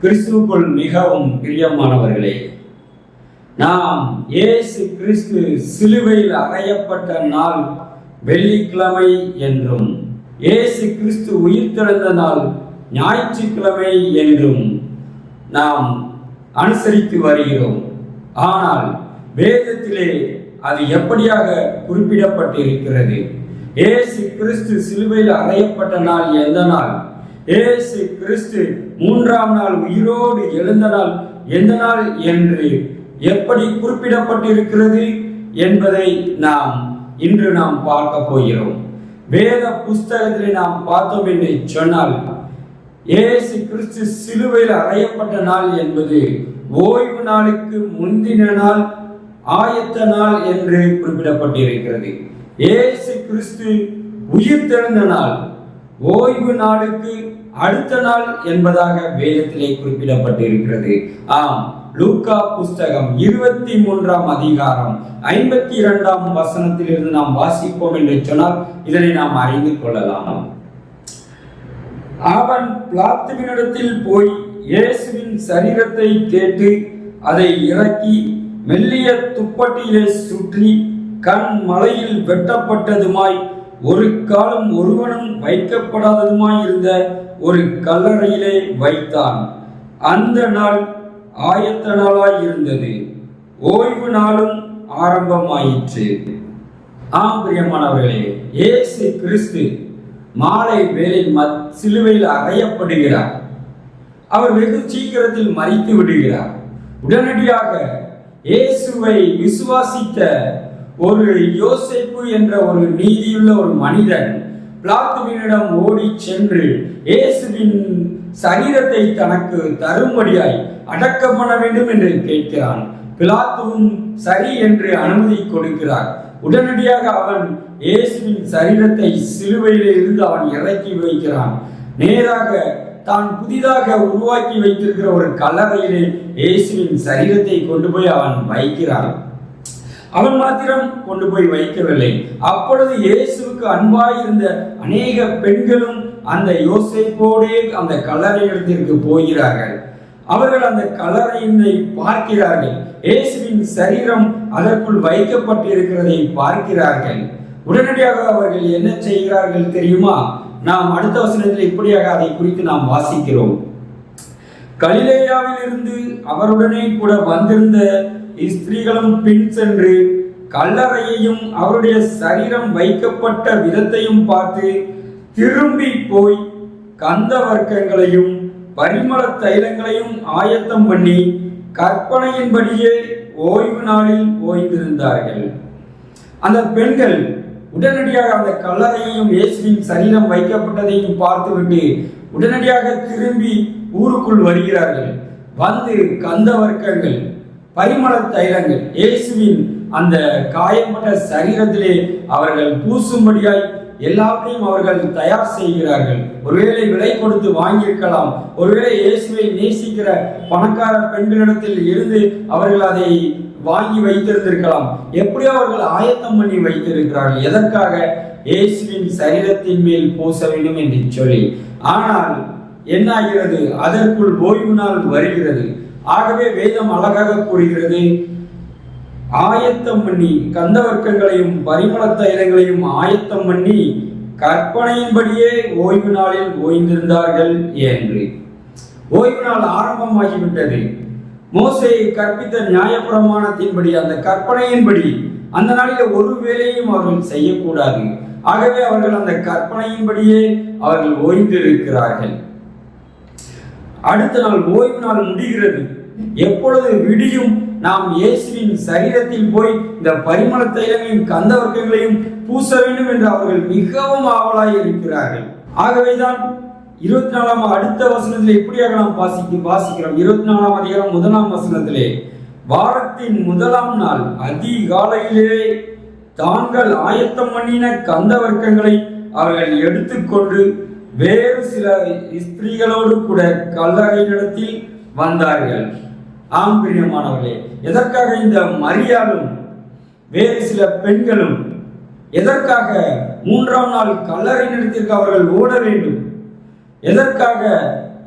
கிறிஸ்துவுக்குள் மிகவும் பிரியமானவர்களே, நாம் இயேசு கிறிஸ்து சிலுவையில் அறையப்பட்ட நாள் வெள்ளிக்கிழமை என்றும், இயேசு கிறிஸ்து உயிர்த்தெழுந்த நாள் ஞாயிற்றுக்கிழமை என்றும் நாம் அனுசரித்து வருகிறோம். ஆனால் வேதத்திலே அது எப்படியாக குறிப்பிடப்பட்டிருக்கிறது? இயேசு கிறிஸ்து சிலுவையில் அறையப்பட்ட நாள் எந்த நாள்? இயேசு கிறிஸ்து மூன்றாம் நாள் உயிரோடு எழுந்த நாள் எந்த நாள் என்று எப்படி குறிப்பிடப்பட்டிருக்கிறது என்பதை இன்று நாம் பார்க்க போகிறோம். வேத புஸ்தகத்தில் நாம் பார்த்தோம் என்று சொன்னால், இயேசு கிறிஸ்து சிலுவையில் அறையப்பட்ட நாள் என்பது ஓய்வு நாளுக்கு முந்தின நாள், ஆயத்த நாள் என்று குறிப்பிடப்பட்டிருக்கிறது. இயேசு கிறிஸ்து உயிர்த்தெழுந்த நாள் ஓய்வு நாளுக்கு அடுத்த நாள் என்பதாக வேதத்திலே குறிப்பிடப்பட்டிருக்கிறது. ஆம், லூக்கா புஸ்தகம் 23ஆம் அதிகாரம் 52ஆம் வசனத்திலிருந்து நாம் வாசிப்போம் என்று சொன்னால் இதனை நாம் அறிந்து கொள்ளலாம். அவன் பிலாத்துவினிடத்தில் போய் இயேசுவின் சரீரத்தை கேட்டு அதை இறக்கி மெல்லிய துப்பட்டியிலே சுற்றி கண் மலையில் வெட்டப்பட்டதுமாய் ஒரு காலம் ஒருவனும் வைக்கப்படாததுமாய் இருந்த ஒரு கல்லறையிலே வைத்தான். அந்த நாள் ஆயத்த நாளாய் இருந்தது. ஓய்வு நாளும் ஆரம்பமாயிற்று. ஆம் பிரியமானவர்களே, இயேசு கிறிஸ்து மாலை வேளையில் சிலுவையில் அறையப்படுகிறார். அவர் வெகு சீக்கிரத்தில் மரித்து விடுகிறார். உடனடியாக இயேசுவை விசுவாசித்த ஒரு யோசேப்பு என்ற ஒரு நீதியுள்ள ஒரு மனிதன் பிலாத்துவினிடம் ஓடி சென்று இயேசுவின் சரீரத்தை தனக்கு தரும்படியாய் அடக்கம் பண்ண வேண்டும் என்று கேட்கிறான். பிலாத்துவும் சரி என்று அனுமதி கொடுக்கிறார். உடனடியாக அவன் இயேசுவின் சரீரத்தை சிலுவையிலே இருந்து அவன் இறக்கி வைக்கிறான். நேராக தான் புதிதாக உருவாக்கி வைத்திருக்கிற ஒரு கல்லறையிலே இயேசுவின் சரீரத்தை கொண்டு போய் அவன் வைக்கிறான். அவன் மாத்திரம் கொண்டு போய் வைக்கவில்லை. அப்பொழுது இயேசுவுக்கு அன்பாயிருந்த அநேக பெண்களும் அந்த யோசேப்போடே அந்த கல்லறையிடத்திற்கு போகிறார்கள். அவர்கள் அந்த கல்லறையினை பார்க்கிறார்கள். இயேசுவின் சரீரம் அதற்குள் வைக்கப்பட்டிருக்கிறதை பார்க்கிறார்கள். உடனடியாக அவர்கள் என்ன செய்கிறார்கள் தெரியுமா? நாம் அடுத்த வசனத்தில் இப்படியாக அதை குறித்து நாம் வாசிக்கிறோம். கலிலேயாவில் இருந்து அவருடனே கூட வந்திருந்த ஸ்திரீகளும் பின் சென்று கல்லறையையும் அவருடைய சரீரம் வைக்கப்பட்ட விதத்தையும் பார்த்து திரும்பி போய் கந்த வர்க்கங்களையும் பரிமள தைலங்களையும் ஆயத்தம் பண்ணி கற்பனையின்படியே ஓய்வு நாளில் ஓய்ந்திருந்தார்கள். அந்த பெண்கள் உடனடியாக அந்த கல்லறையையும் இயேசுவின் சரீரம் வைக்கப்பட்டதையும் பார்த்துவிட்டு உடனடியாக திரும்பி ஊருக்குள் வருகிறார்கள். வந்து கந்த வர்க்கங்கள், பரிமள தைலங்கள் இயேசுவின் அந்த காயப்பட்ட சரீரத்திலே அவர்கள் பூசும்படியாய் எல்லாத்தையும் அவர்கள் தயார் செய்கிறார்கள். ஒருவேளை விலை கொடுத்து வாங்கியிருக்கலாம். ஒருவேளை இயேசுவை நேசிக்கிற பணக்கார பெண்களிடத்தில் இருந்து அவர்கள் அதை வாங்கி வைத்திருந்திருக்கலாம். எப்படியோ அவர்கள் ஆயத்தம் பண்ணி வைத்திருக்கிறார்கள். எதற்காக? இயேசுவின் சரீரத்தின் மேல் பூச வேண்டும் என்று சொல்லி. ஆனால் என்ன ஆகிறது? அதற்குள் ஓய்வு நாள் வருகிறது. ஆகவே வேதம் அழகாக கூறுகிறது, ஆயத்தம் பண்ணி கந்த வர்க்கங்களையும் பரிமள தைலங்களையும் ஆயத்தம் பண்ணி கற்பனையின்படியே ஓய்வு நாளில் ஓய்ந்திருந்தார்கள் என்று. ஓய்வு நாள் ஆரம்பமாகிவிட்டது. மோசே கற்பித்த நியாயப்பிரமாணத்தின்படி, அந்த கற்பனையின்படி அந்த நாளில் ஒரு வேலையும் அவர்கள் செய்யக்கூடாது. ஆகவே அவர்கள் அந்த கற்பனையின்படியே அவர்கள் ஓய்ந்திருக்கிறார்கள். அடுத்த நாள் ஓய்வு நாள் முடிகிறது. எப்பொழுது விடியும் நாம் இயேசுவின் சரீரத்தில் போய் இந்த பரிமள தைலங்களையும் கந்த வர்க்கங்களையும் பூச வேண்டும் என்று அவர்கள் மிகவும் ஆவலாய் இருக்கிறார்கள். ஆகவேதான் 24ஆம் அடுத்த வசனத்திலே இப்படியாக நாம் வாசிக்கிறோம். 24ஆம் அதிகாரம் 1ஆம் வசனத்திலே, வாரத்தின் முதலாம் நாள் அதிகாலையிலே தாங்கள் ஆயத்தம் பண்ணின கந்த வர்க்கங்களை அவர்கள் எடுத்துக்கொண்டு வேறு சில ஸ்திரீகளோடு கூட கல்லறையிடத்தில் வந்தார்கள். ஆம் பிரியமானவர்களே, எதற்காக இந்த மரியாளும் வேறு சில பெண்களும் எதற்காக 3ஆம் நாள் கல்லறை நிலத்திற்கு அவர்கள் ஓட வேண்டும்? எதற்காக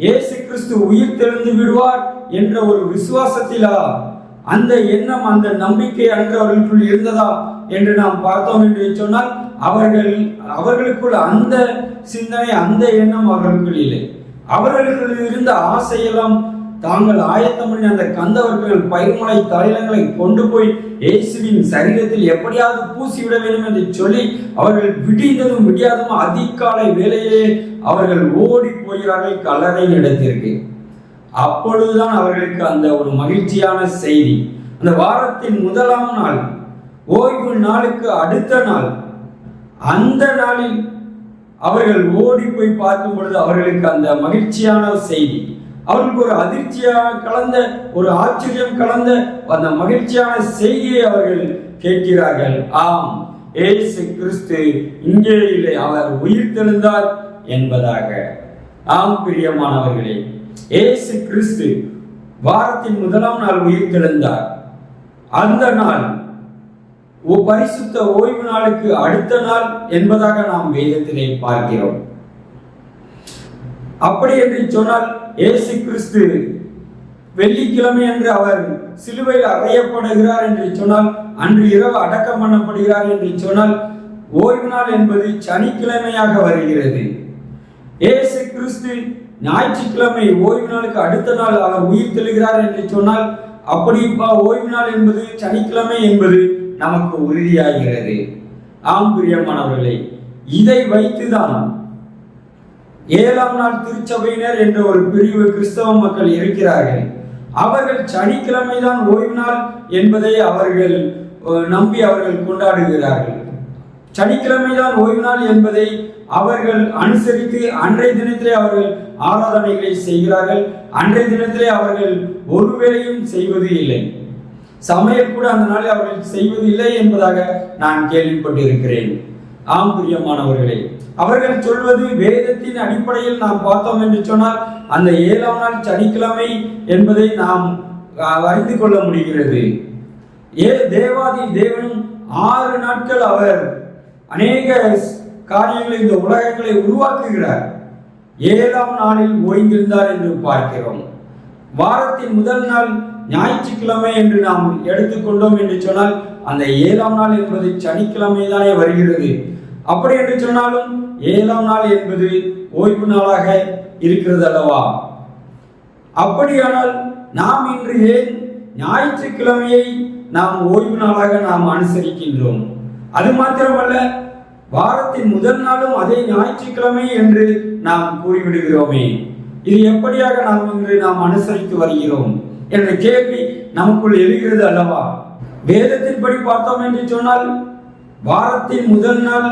இயேசு கிறிஸ்து உயிர் தெழுந்து விடுவார் என்ற ஒரு விசுவாசத்திலா அந்த எண்ணம், அந்த நம்பிக்கை அன்று அவர்களுக்குள் இருந்ததா என்று நாம் பார்த்தோம் என்று சொன்னால் அவர்களுக்குள் அந்த சிந்தனை, அந்த எண்ணம் அவர்களுக்குள் இல்லை. அவர்களுக்குள் இருந்த ஆசையெல்லாம் தாங்கள் ஆயத்தம் பண்ணி அந்த கந்தவர்கள் பயிர்மலை தைலங்களை கொண்டு போய் இயேசுவின் சரீரத்தில் எப்படியாவது பூசிவிட வேண்டும் என்று சொல்லி அவர்கள் விடிந்ததும் விடியாதும் அதிகாலை வேளையிலே அவர்கள் ஓடி போகிறார்கள் கல்லறை இடத்திற்கு. அப்பொழுதுதான் அவர்களுக்கு அந்த ஒரு மகிழ்ச்சியான செய்தி. அந்த வாரத்தின் முதலாம் நாள், ஓய்வு நாளுக்கு அடுத்த நாள், அந்த நாளில் அவர்கள் ஓடி போய் பார்க்கும் பொழுது அவர்களுக்கு அந்த மகிழ்ச்சியான செய்தி, அவர்களுக்கு ஒரு அதிர்ச்சியாக கலந்த, ஒரு ஆச்சரியம் கலந்த அந்த மகிழ்ச்சியான செய்தியை அவர்கள் கேட்கிறார்கள். ஆம், இயேசு கிறிஸ்து இங்கே இல்லை, அவர் உயிர் தெழுந்தார் என்பதாக. ஆம் பிரியமானவர்களே, இயேசு கிறிஸ்து வாரத்தின் முதலாம் நாள் உயிர் தெழுந்தார். அந்த நாள் பரிசுத்த ஓய்வு நாளுக்கு அடுத்த நாள் என்பதாக நாம் வேதத்திலே பார்க்கிறோம். அப்படி என்று சொன்னால் இயேசு கிறிஸ்து வெள்ளிக்கிழமை அன்று அவர் சிலுவையில் அறையப்படுகிறார் என்று சொன்னால், அன்று இரவு அடக்கம் பண்ணப்படுகிறார் என்று சொன்னால், ஓய்வு நாள் என்பது சனிக்கிழமையாக வருகிறது. இயேசு கிறிஸ்து ஞாயிற்றுக்கிழமை ஓய்வு நாளுக்கு அடுத்த நாள் அவர் உயிர் தெழுகிறார் என்று சொன்னால், அப்படி ஓய்வு நாள் என்பது சனிக்கிழமை என்பது நமக்கு உறுதியாகிறது. ஆம் பிரியமானவர்களே, இதை வைத்துதான் 7ஆம் நாள் திருச்சபையினர் என்ற ஒரு பிரிவு கிறிஸ்தவ மக்கள் இருக்கிறார்கள். அவர்கள் சனிக்கிழமை தான் ஓய்வு நாள் என்பதை அவர்கள் நம்பி அவர்கள் கொண்டாடுகிறார்கள். சனிக்கிழமை தான் ஓய்வு நாள் என்பதை அவர்கள் அனுசரித்து அன்றைய தினத்திலே அவர்கள் ஆராதனைகளை செய்கிறார்கள். அன்றைய தினத்திலே அவர்கள் ஒரு வேளையும் செய்வது இல்லை, சமையல் கூட அந்த நாளில் அவர்கள் செய்வது இல்லை என்பதாக நான் கேள்விப்பட்டிருக்கிறேன். ஆம் பிரியமானவர்களே, அவர்கள் சொல்வது வேதத்தின் அடிப்படையில் நாம் பார்த்தோம் என்று சொன்னால் அந்த 7ஆம் நாள் சனிக்கிழமை என்பதை நாம் அறிந்து கொள்ள முடிகிறது. தேவாதி தேவனும் 6 நாட்கள் அவர் அநேக காரியங்களை, இந்த உலகங்களை உருவாக்குகிறார். 7ஆம் நாளில் ஓய்ந்திருந்தார் என்று பார்க்கிறோம். வாரத்தின் முதல் நாள் ஞாயிற்றுக்கிழமை என்று நாம் எடுத்துக்கொண்டோம் என்று சொன்னால் அந்த 7ஆம் நாள் என்பது சனிக்கிழமை தானே வருகிறது. அப்படி என்று சொன்னாலும் 7ஆம் நாள் என்பது ஓய்வு நாளாக இருக்கிறது அல்லவா? அப்படியானால் நாம் இன்று ஏன் ஞாயிற்றுக்கிழமையை நாம் ஓய்வு நாளாக நாம் அனுசரிக்கின்றோம்? அது மாத்திரமல்ல, வாரத்தின் முதல் நாளும் அதே ஞாயிற்றுக்கிழமை என்று நாம் கூறிவிடுகிறோமே. இது எப்படியாக நாம் அனுசரித்து வருகிறோம் என்ற கேள்வி நமக்குள் எழுகிறது அல்லவா? வேதத்தின்படி பார்த்தோம் என்று சொன்னால் வாரத்தின் முதல் நாள்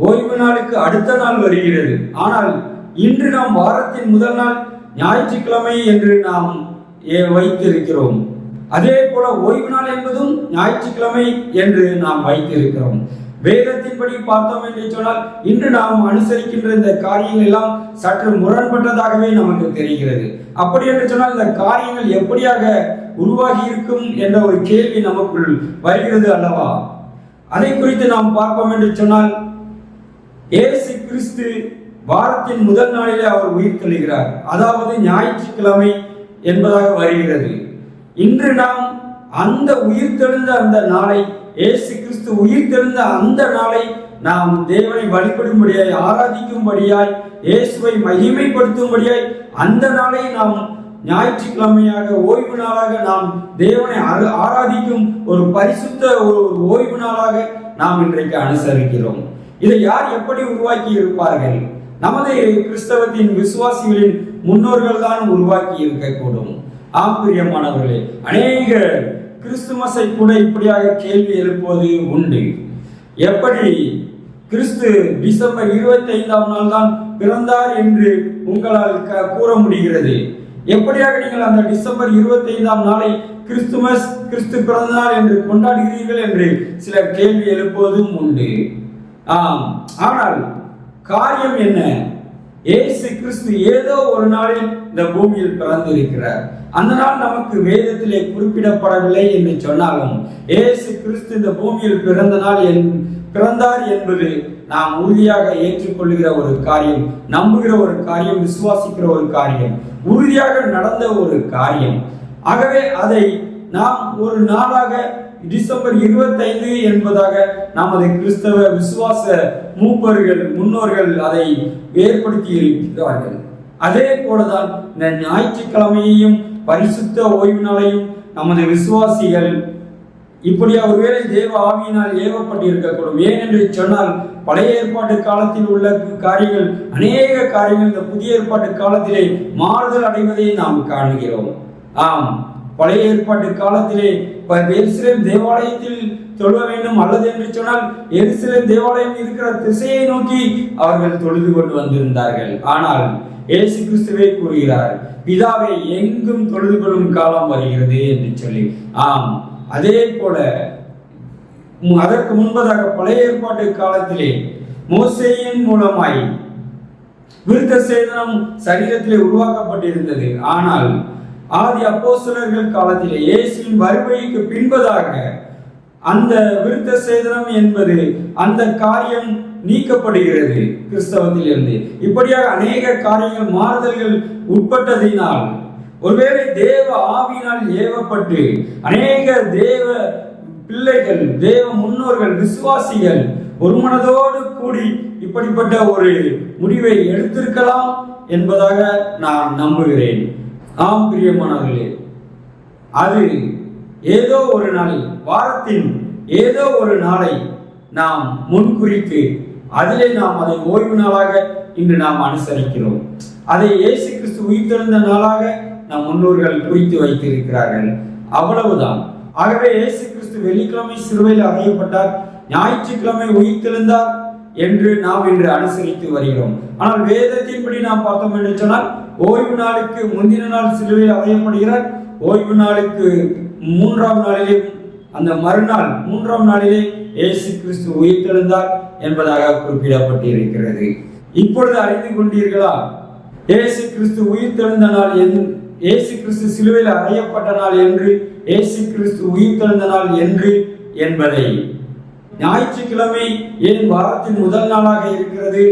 ஓய்வு நாளுக்கு அடுத்த நாள் வருகிறது. ஆனால் இன்று நாம் வாரத்தின் முதல் நாள் ஞாயிற்றுக்கிழமை என்று நாம் வைத்திருக்கிறோம். அதே போல ஓய்வு நாள் என்பதும் ஞாயிற்றுக்கிழமை என்று நாம் வைத்திருக்கிறோம். வேதத்தின்படி பார்த்தோம் என்று சொன்னால் இன்று நாம் அனுசரிக்கின்ற இந்த காரியங்கள் எல்லாம் சற்று முரண்பட்டதாகவே நமக்கு தெரிகிறது. அப்படி என்று சொன்னால் இந்த காரியங்கள் எப்படியாக உருவாகி இருக்கும் என்ற ஒரு கேள்வி நமக்குள் வருகிறது அல்லவா? அதை குறித்து நாம் பார்ப்போம் என்று சொன்னால், இயேசு கிறிஸ்து வாரத்தின் முதல் நாளிலே அவர் உயிர் தெழுகிறார், அதாவது ஞாயிற்றுக்கிழமை என்பதாக வருகிறது. இன்று நாம் அந்த உயிர் தெழுந்த அந்த நாளை, இயேசு கிறிஸ்து உயிர் தெழுந்த அந்த நாளை நாம் தேவனை வழிபடும்படியாய், ஆராதிக்கும்படியாய், இயேசுவை மகிமைப்படுத்தும்படியாய் அந்த நாளை நாம் ஞாயிற்றுக்கிழமையாக, ஓய்வு நாளாக நாம் தேவனை ஆராதிக்கும் ஒரு பரிசுத்த ஒரு ஓய்வு நாளாக நாம் இன்றைக்கு அனுசரிக்கிறோம். இதை யார் எப்படி உருவாக்கி இருப்பார்கள்? நமது கிறிஸ்தவத்தின் விசுவாசிகளின் முன்னோர்கள் தான் உருவாக்கி இருக்கக்கூடும். ஆம் பிரியமானவர்களே, அநேக கிறிஸ்துமஸை கூட இப்படியாக கேள்வி எழுப்புவது உண்டு. எப்படி கிறிஸ்து டிசம்பர் 25ஆம் நாள் தான் பிறந்தார் என்று உங்களால் கூற முடிகிறது? எப்படியாக நீங்கள் அந்த டிசம்பர் 25ஆம் நாளை கிறிஸ்துமஸ், கிறிஸ்து பிறந்த நாள் என்று கொண்டாடுகிறீர்கள் என்று சிலர் கேள்வி எழுப்புவதும் உண்டு. ஆனால் காரியம் என்ன? இயேசு கிறிஸ்து ஏதோ ஒரு நாளில் இந்த பூமியில் பிறந்திருக்கிறார். அந்த நாள் நமக்கு வேதத்திலே குறிப்பிடப்படவில்லை என்று சொன்னாலும், இயேசு கிறிஸ்து இந்த பூமியில் பிறந்த நாள் பிறந்தார் என்பது நாம் உறுதியாக ஏற்றுக்கொள்கிற ஒரு காரியம், நம்புகிற ஒரு காரியம், விசுவாசிக்கிற ஒரு காரியம், உறுதியாக நடந்த ஒரு காரியம். ஆகவே அதை நாம் ஒரு நாளாக டிசம்பர் 25 என்பதாக நமது கிறிஸ்தவ விசுவாச மூப்பர்கள் முன்னோர்கள் அதை ஏற்படுத்தி இருக்கிறார்கள். அதே போலதான் இந்த ஞாயிற்றுக்கிழமையையும் பரிசுத்த ஓய்வு நாளையும் நமது விசுவாசிகள் இப்படி ஒருவேளை தேவ ஆவியினால் ஏவப்பட்டு இருக்கக்கூடும். ஏனென்று சொன்னால் பழைய ஏற்பாட்டு காலத்தில் உள்ள காரியங்கள், அநேக காரியங்கள் இந்த புதிய ஏற்பாட்டு காலத்திலே மாறுதல் அடைவதை நாம் காணுகிறோம். ஆம், பழைய ஏற்பாட்டு காலத்திலே எருசலேம் தேவாலயத்தில் தொழுவ வேண்டும், அல்லது என்று சொன்னால் எருசலேம் தேவாலயம் இருக்கிற திசையை நோக்கி அவர்கள் தொழுது கொண்டு வந்திருந்தார்கள். ஆனால் இயேசு கிறிஸ்துவே கூறுகிறார், பிதாவை எங்கும் தொழுது கொள்ளும் காலம் வருகிறது என்று சொல்லி. ஆம், அதே போல அதற்கு முன்பதாக பழைய ஏற்பாட்டு காலத்திலே மோசேயின் மூலமாய் விருத்த சேதனம் சரீரத்திலே உருவாக்கப்பட்டிருந்தது. ஆனால் ஆதி அப்போஸ்தலர்கள் காலத்திலே இயேசுவின் வருகைக்கு பின்பதாக அந்த விருத்த சேதனம் என்பது அந்த காரியம் நீக்கப்படுகிறது கிறிஸ்தவத்தில் இருந்து. இப்படியாக அநேக காரியங்கள் மாறுதல்கள் உட்பட்டதினால் ஒருவேளை தேவ ஆவியினால் ஏவப்பட்டு அநேக தேவ பிள்ளைகள், தேவ முன்னோர்கள், விசுவாசிகள் ஒரு மனதோடு கூடி இப்படிப்பட்ட ஒரு முடிவை எடுத்திருக்கலாம் என்பதாக நான் நம்புகிறேன். ஆம் பிரியமானவர்களே, அது ஏதோ ஒரு நாளில், வாரத்தின் ஏதோ ஒரு நாளை நாம் முன்குறித்து அதிலே நாம் அதை ஓய்வு நாளாக இன்று நாம் அனுசரிக்கிறோம். அதை இயேசு கிறிஸ்து உயிர்த்தெழுந்த நாளாக நம் முன்னோர்கள் குறித்து வைத்திருக்கிறார்கள். அவ்வளவுதான். ஆகவே இயேசு கிறிஸ்து வெள்ளிக்கிழமை சிலுவையில் அறையப்பட்டார், ஞாயிற்றுக்கிழமை உயிர்த்தெழுந்தார் என்று நாம் இன்று அனுசரித்து வருகிறோம். ஆனால் வேதத்தின்படி நாம் பார்த்தோம் என்று சொன்னால் ஓய்வு நாளுக்கு முந்தின நாள் சிலுவையில் அறையப்படுகிறார், ஓய்வு நாளுக்கு 3ஆம் நாளிலே, அந்த மறுநாள் 3ஆம் நாளிலே இயேசு கிறிஸ்து உயிர்த்தெழுந்தார் என்பதாக குறிப்பிடப்பட்டிருக்கிறது. இப்பொழுது அறிந்து கொண்டீர்களா, இயேசு கிறிஸ்து உயிர்த்தெழுந்த நாள், இயேசு கிறிஸ்து சிலுவையில் அறையப்பட்ட நாள் என்று, இயேசு கிறிஸ்து உயிர்த்தெழுந்த நாள் என்று என்பதை. ஞாயிற்றுக்கிழமை ஏன் வாரத்தின் முதல் நாளாக இருக்கிறது,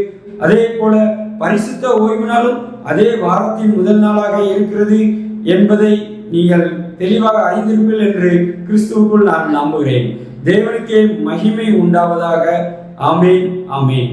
அதே போல பரிசுத்த ஓய்வு நாளும் அதே வாரத்தின் முதல் நாளாக இருக்கிறது என்பதை நீங்கள் தெளிவாக அறிந்திருப்பீர்கள் என்று கிறிஸ்துவுக்குள் நான் நம்புகிறேன். தேவனுக்கே மகிமை உண்டாவதாக. ஆமென், ஆமென்.